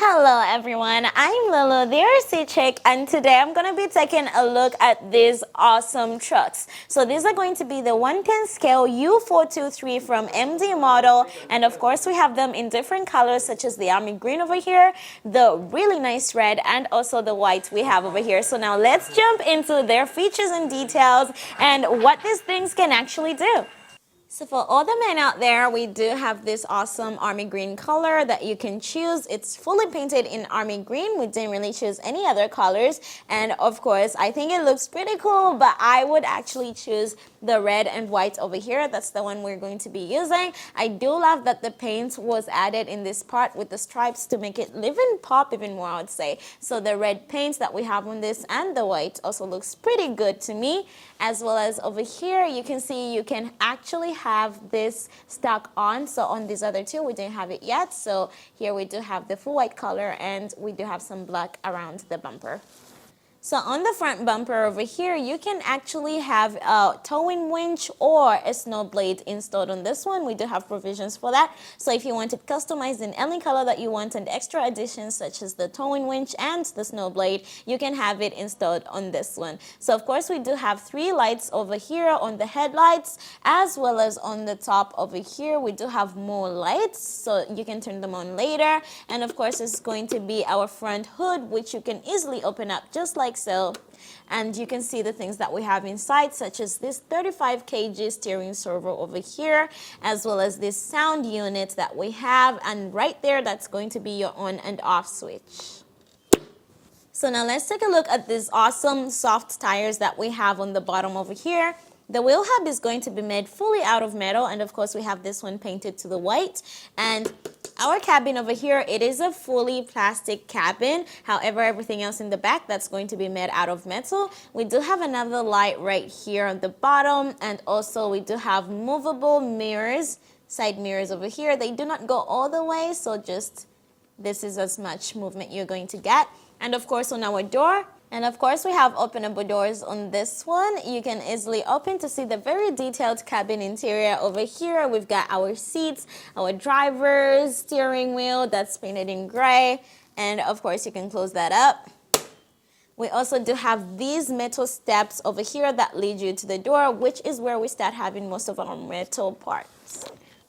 Hello everyone, I'm Lulu, the RC Chick, and today I'm going to be taking a look at these awesome trucks. So these are going to be the 110 scale U423 from MD model, and of course we have them in different colors such as the army green over here, the really nice red, and also the white we have over here. So now let's jump into their features and details and what these things can actually do. So for all the men out there, we do have this awesome army green color that you can choose. It's fully painted in army green. We didn't really choose any other colors. And of course, I think it looks pretty cool, but I would actually choose the red and white over here. That's the one we're going to be using. I do love that the paint was added in this part with the stripes to make it even pop even more, I would say. So the red paint that we have on this and the white also looks pretty good to me. As well as over here, you can see you can actually have this stuck on. So on these other two, we didn't have it yet. So here we do have the full white color and we do have some black around the bumper. So on the front bumper over here, you can actually have a towing winch or a snow blade installed on this one. We do have provisions for that. So if you want it customized in any color that you want and extra additions such as the towing winch and the snow blade, you can have it installed on this one. So of course we do have 3 lights over here on the headlights as well as on the top over here. We do have more lights so you can turn them on later. And of course it's going to be our front hood, which you can easily open up just like so, and you can see the things that we have inside, such as this 35 kg steering servo over here, as well as this sound unit that we have, and right there that's going to be your on and off switch. So now let's take a look at these awesome soft tires that we have on the bottom over here. The wheel hub is going to be made fully out of metal, and of course we have this one painted to the white. And our cabin over here, it is a fully plastic cabin. However, everything else in the back, that's going to be made out of metal. We do have another light right here on the bottom, and also we do have movable mirrors, side mirrors over here. They do not go all the way, so just this is as much movement you're going to get. And of course on our door, and of course we have openable doors on this one. You can easily open to see the very detailed cabin interior over here. We've got our seats, our driver's steering wheel that's painted in gray, and of course you can close that up. We also do have these metal steps over here that lead you to the door, which is where we start having most of our metal parts.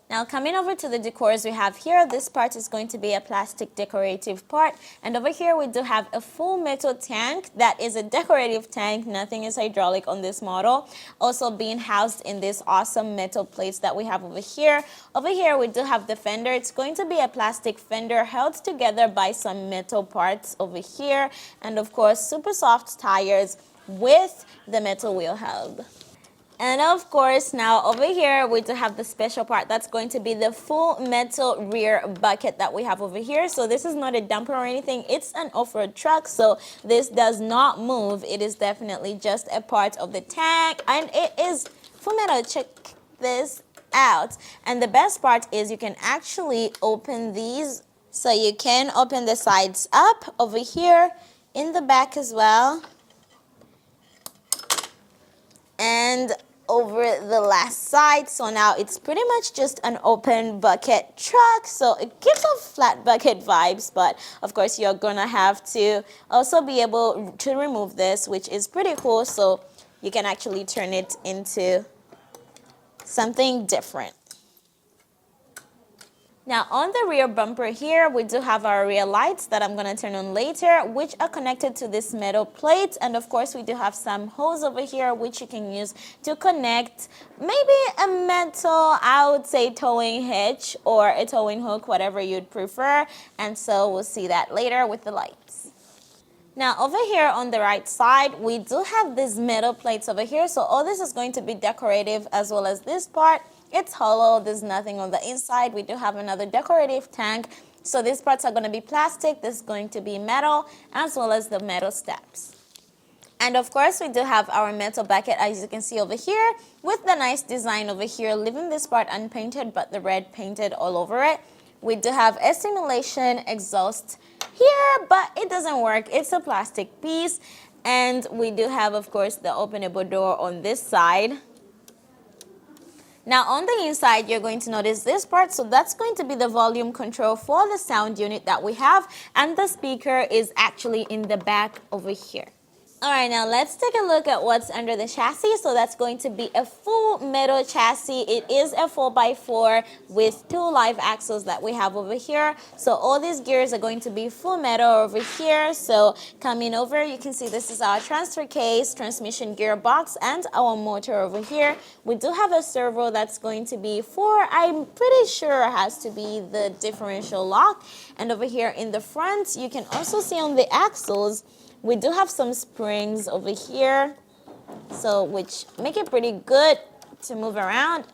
Now coming over to the decors we have here, this part is going to be a plastic decorative part, and over here we do have a full metal tank that is a decorative tank. Nothing is hydraulic on this model, also being housed in this awesome metal plates that we have over here. Over here we do have the fender. It's going to be a plastic fender held together by some metal parts over here, and of course super soft tires with the metal wheel hub. And of course, now over here, we do have the special part that's going to be the full metal rear bucket that we have over here. So this is not a dumper or anything. It's an off-road truck, so this does not move. It is definitely just a part of the tank, and it is full metal. Check this out. And the best part is you can actually open these. So you can open the sides up over here, in the back as well, and over the last side. So now it's pretty much just an open bucket truck, so it gives off flat bucket vibes, but of course you're gonna have to also be able to remove this, which is pretty cool, so you can actually turn it into something different. Now on the rear bumper here, we do have our rear lights that I'm going to turn on later, which are connected to this metal plate. And of course we do have some holes over here which you can use to connect maybe a metal, I would say, towing hitch or a towing hook, whatever you'd prefer. And so we'll see that later with the lights. Now over here on the right side, we do have these metal plates over here. So all this is going to be decorative, as well as this part. It's hollow, there's nothing on the inside. We do have another decorative tank. So these parts are going to be plastic, this is going to be metal, as well as the metal steps. And of course we do have our metal bucket, as you can see over here, with the nice design over here, leaving this part unpainted but the red painted all over it. We do have a simulation exhaust here, but it doesn't work. It's a plastic piece. And we do have, of course, the openable door on this side. Now on the inside, you're going to notice this part. So that's going to be the volume control for the sound unit that we have. And the speaker is actually in the back over here. All right, now let's take a look at what's under the chassis. So that's going to be a full metal chassis. It is a 4x4 with 2 live axles that we have over here. So all these gears are going to be full metal over here. So coming over, you can see this is our transfer case, transmission gearbox, and our motor over here. We do have a servo that's going to be for, I'm pretty sure has to be the differential lock. And over here in the front, you can also see on the axles, we do have some springs over here, so which make it pretty good to move around.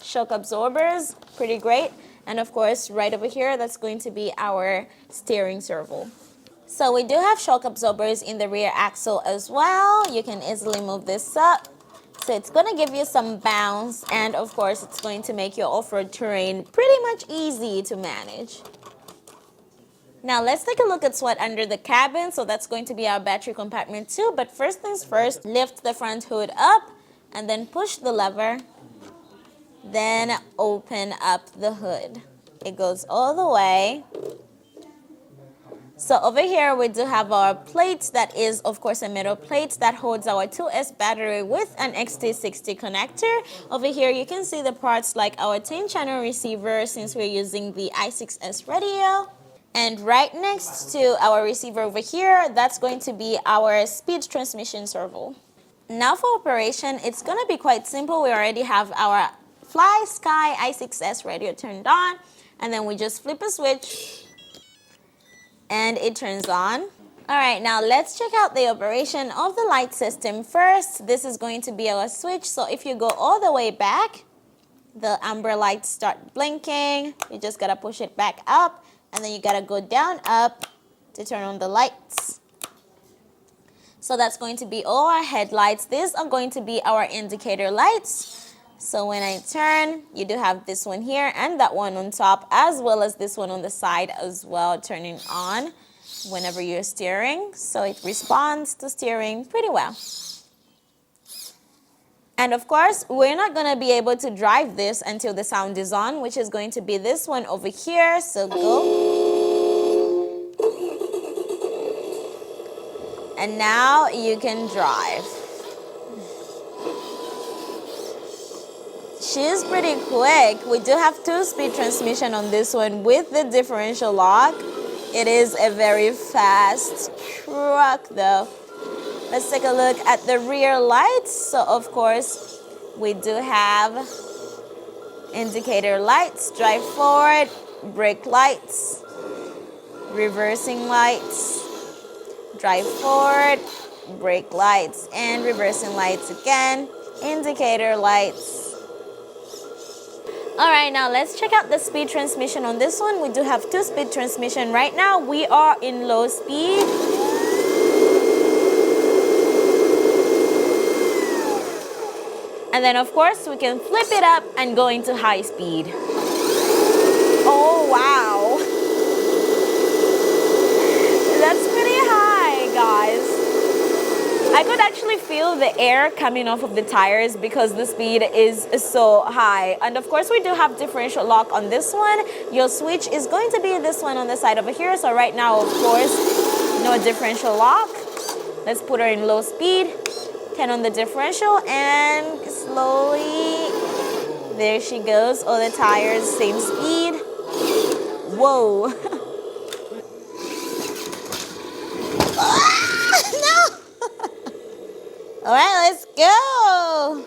Shock absorbers, pretty great. And of course, right over here, that's going to be our steering servo. So we do have shock absorbers in the rear axle as well. You can easily move this up. So it's going to give you some bounce, and of course, it's going to make your off-road terrain pretty much easy to manage. Now let's take a look at what's under the cabin. So that's going to be our battery compartment too. But first things first, lift the front hood up and then push the lever. Then open up the hood. It goes all the way. So over here we do have our plate that is of course a metal plate that holds our 2S battery with an XT60 connector. Over here you can see the parts like our 10-channel receiver since we're using the i6S radio. And right next to our receiver over here, that's going to be our speed transmission servo. Now for operation, it's going to be quite simple. We already have our FlySky i6S radio turned on, and then we just flip a switch and it turns on. All right, now let's check out the operation of the light system first. This is going to be our switch. So if you go all the way back, the amber lights start blinking. You just got to push it back up. And then you gotta go down, up to turn on the lights. So that's going to be all our headlights. These are going to be our indicator lights. So when I turn, you do have this one here and that one on top, as well as this one on the side as well, turning on whenever you're steering. So it responds to steering pretty well. And of course, we're not going to be able to drive this until the sound is on, which is going to be this one over here. So go. And now you can drive. She's pretty quick. We do have 2-speed transmission on this one with the differential lock. It is a very fast truck though. Let's take a look at the rear lights. So of course, we do have indicator lights, drive forward, brake lights, reversing lights, drive forward, brake lights, and reversing lights again, indicator lights. All right, now let's check out the speed transmission on this one. We do have 2-speed transmission. Right now, we are in low speed. And then, of course, we can flip it up and go into high speed. Oh, wow. That's pretty high, guys. I could actually feel the air coming off of the tires because the speed is so high. And, of course, we do have differential lock on this one. Your switch is going to be this one on the side over here. So right now, of course, no differential lock. Let's put her in low speed. 10 on the differential, and slowly, there she goes. All the tires, same speed. Whoa. No. All right, let's go.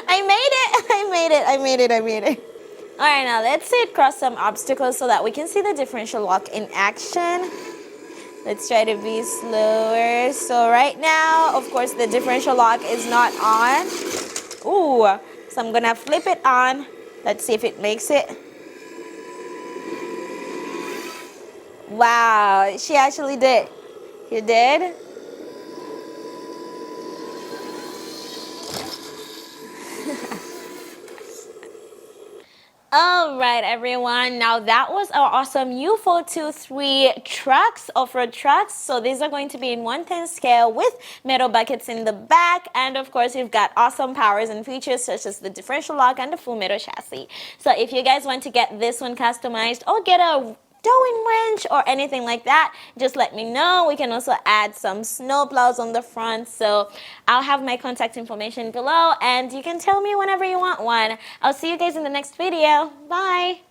I made it. All right, now let's say it cross some obstacles so that we can see the differential lock in action. Let's try to be slower. So right now, of course, the differential lock is not on. Ooh, so I'm gonna flip it on. Let's see if it makes it. Wow, she actually did. You did? All right, everyone. Now that was our awesome U423 trucks, off-road trucks. So these are going to be in 110 scale with metal buckets in the back. And of course, you've got awesome powers and features such as the differential lock and the full metal chassis. So if you guys want to get this one customized or get a towing wrench or anything like that, just let me know. We can also add some snow plows on the front, so I'll have my contact information below and you can tell me whenever you want one. I'll see you guys in the next video. Bye.